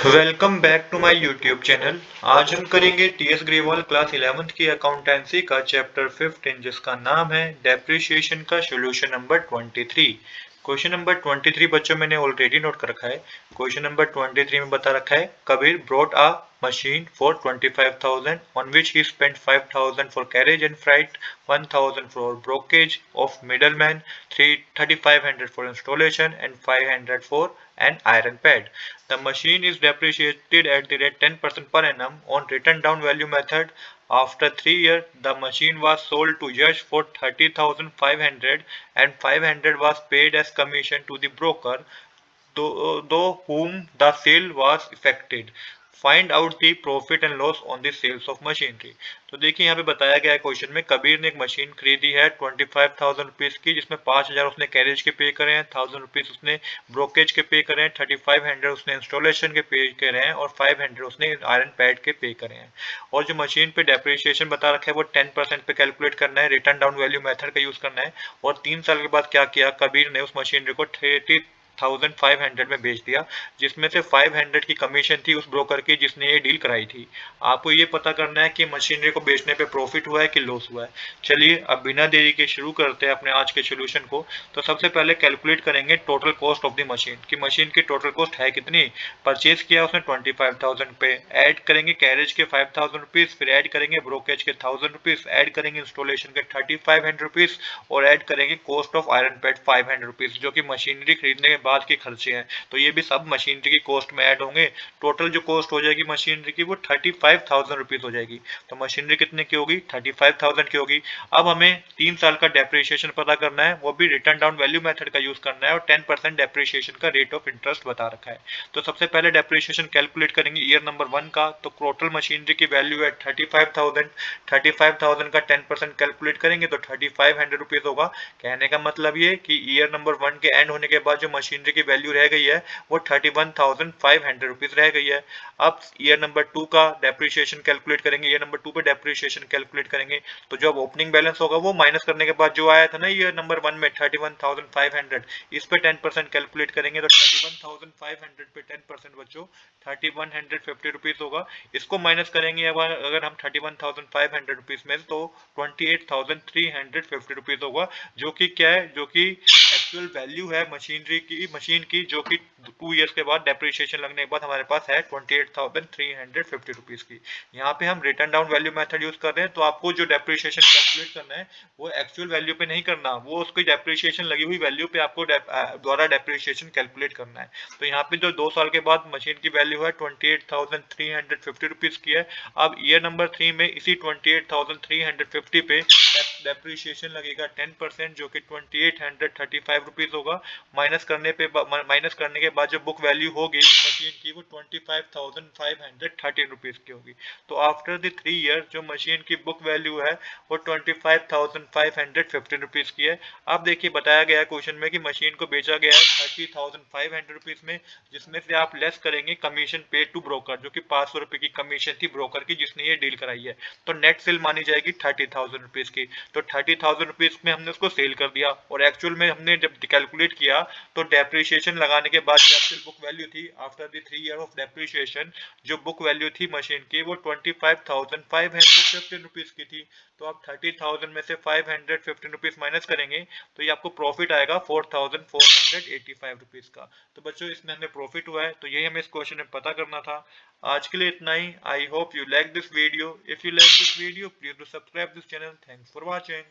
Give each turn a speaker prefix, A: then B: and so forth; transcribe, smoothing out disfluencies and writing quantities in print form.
A: Welcome back to my YouTube channel. आज हम करेंगे टीएस ग्रेवाल क्लास 11th की अकाउंटेंसी का चैप्टर 15 जिसका नाम है डेप्रिसिएशन का सॉल्यूशन नंबर 23। क्वेश्चन नंबर 23 बच्चों मैंने ऑलरेडी नोट कर रखा है। क्वेश्चन नंबर 23 में बता रखा है Kabir brought a machine for 25,000 on which he spent 5,000 for carriage and freight, 1,000 for brokerage of middleman, 3,500 for installation and 500 for an iron pad. The machine is depreciated at the rate 10% per annum on written down value method. After 3 years, the machine was sold to Yash for 30,500 and 500 was paid as commission to the broker, though whom the sale was effected. Find out the profit and loss on the sales of machinery. तो देखिए यहाँ पे बताया गया है question में कबीर ने एक मशीन खरीदी है 25,000 रुपीज की, जिसमें 5,000 उसने कैरेज के पे करे हैं, 1,000 रुपीज उसने ब्रोकेज के पे करे हैं, 3,500 उसने इंस्टॉलेशन के पे करे हैं और 500 उसने आयरन पैड के पे करे हैं। और जो मशीन पे डेप्रिसिएशन बता रखा है वो 10% पे कैलकुलेट करना है, रिटर्न डाउन वैल्यू मेथड का यूज करना है। और 3 साल के बाद क्या किया, कबीर ने उस मशीनरी को 30,500 में बेच दिया, जिसमें से 500 की कमीशन थी उस ब्रोकर की जिसने ये डील कराई थी। आपको ये पता करना है कि मशीनरी को बेचने पे प्रॉफिट हुआ है कि लॉस हुआ है। चलिए अब बिना देरी के शुरू करते हैं अपने आज के सोल्यूशन को। तो सबसे पहले कैलकुलेट करेंगे total cost of the machine कि मशीन की टोटल कॉस्ट है कितनी। परचेज किया उसने 25,000 पे, ऐड करेंगे कैरेज के 5,000 रुपीज, फिर ऐड करेंगे ब्रोकेज के 1,000 रुपीज, ऐड करेंगे इंस्टॉलेशन के 3,500 रुपीज और ऐड करेंगे cost of iron pad 500 rupees, जो कि मशीनरी खरीदने के बाद के खर्चे हैं। तो ये भी सब मशीनरी की कॉस्ट में ऐड होंगे। टोटल जो कॉस्ट हो जाएगी मशीनरी की वो 35,000 रुपीज हो जाएगी। तो मशीनरी कितने की होगी, 35,000 की होगी। अब हमें 3 साल का डेप्रिसिएशन पता करना है, वो भी रिटर्न डाउन वैल्यू मेथड का यूज करना है और 10% डेप्रिसिएशन का रेट ऑफ इंटरेस्ट बता रखा है। तो सबसे पहले डेप्रिसिएशन कैलकुलेट करेंगे ईयर नंबर 1 का। तो टोटल मशीनरी की वैल्यू है 35,000। 35,000 का 10% कैलकुलेट करेंगे तो 3,500 रुपीज होगा। कहने का मतलब ये कि ईयर नंबर 1 के एंड होने के बाद जो मशीनरी की वैल्यू रह गई है वो 31,500 रुपीज रह गई है। अब ईयर नंबर 2 का डेप्रिसिएशन कैलकुलेट करेंगे, ईयर नंबर 2 पे डेप्रिसिएशन कैलकुलेट करेंगे। तो जो अब ओपनिंग बैलेंस होगा वो माइनस करने के बाद जो आया था ना ईयर नंबर 1 में 31,500, इस पे 10% कैलकुलेट करेंगे तो 31,500 पे 10% बच्चों 3,150 रुपीज होगा। इसको माइनस करेंगे अब अगर हम 31,500 रुपीज में तो 28,350 रुपीज होगा, जो कि क्या है, जो कि एक्चुअल वैल्यू है मशीन की जो कि 2 इयर्स के बाद डेप्रिसिएशन लगने के बाद हमारे पास है 28,350 रुपीज की। यहाँ पे हम return down value method use कर रहे हैं। तो आपको जो डेप्रिसिएशन कैलकुलेट करना है वो एक्चुअल वैल्यू पे नहीं करना, वो उसकी डेप्रिसिएशन लगी हुई वैल्यू पे आपको द्वारा डेप्रिसिएशन कैलकुलेट करना है। तो यहाँ पे जो 2 साल के बाद मशीन की वैल्यू है 28,350 रुपीज की है। अब ईयर नंबर 3 में इसी 28,350 पे डेप्रिसिएशन लगेगा 10%, जो कि 2835 रुपीज होगा। माइनस करने के बाद जो बुक वैल्यू होगी मशीन की वो 25,513 रुपीज की होगी। तो आफ्टर द 3 ईयर जो मशीन की बुक वैल्यू है वो 25,515 रुपीज की है। अब देखिए बताया गया है क्वेश्चन में कि मशीन को बेचा गया है 30,500 रुपीज में, जिसमें से आप लेस करेंगे कमीशन पेड टू ब्रोकर, जो कि 500 रुपए की कमीशन थी ब्रोकर की जिसने ये डील कराई है। तो नेट सेल मानी जाएगी 30,000 रुपीज की। तो 30,000 रुपीज में हमने उसको सेल कर दिया और एक्चुअल में हमने जब कैलकुलेट किया तो डेप्रिसिएशन लगाने के बाद जो एक्चुअल बुक वैल्यू थी after the 3 year of depreciation, जो बुक वैल्यू थी मशीन की वो 25,515 रुपीज की थी। तो आप 30,000 में से 515 रुपीज माइनस करेंगे तो ये आपको प्रॉफिट आएगा 4,485 रुपीज का। तो बच्चों इसमें हमें प्रॉफिट हुआ है, तो यही हमें इस क्वेश्चन में पता करना था। आज के लिए इतना ही। I hope you like this video. If you like this video please do subscribe this channel. Thanks for watching.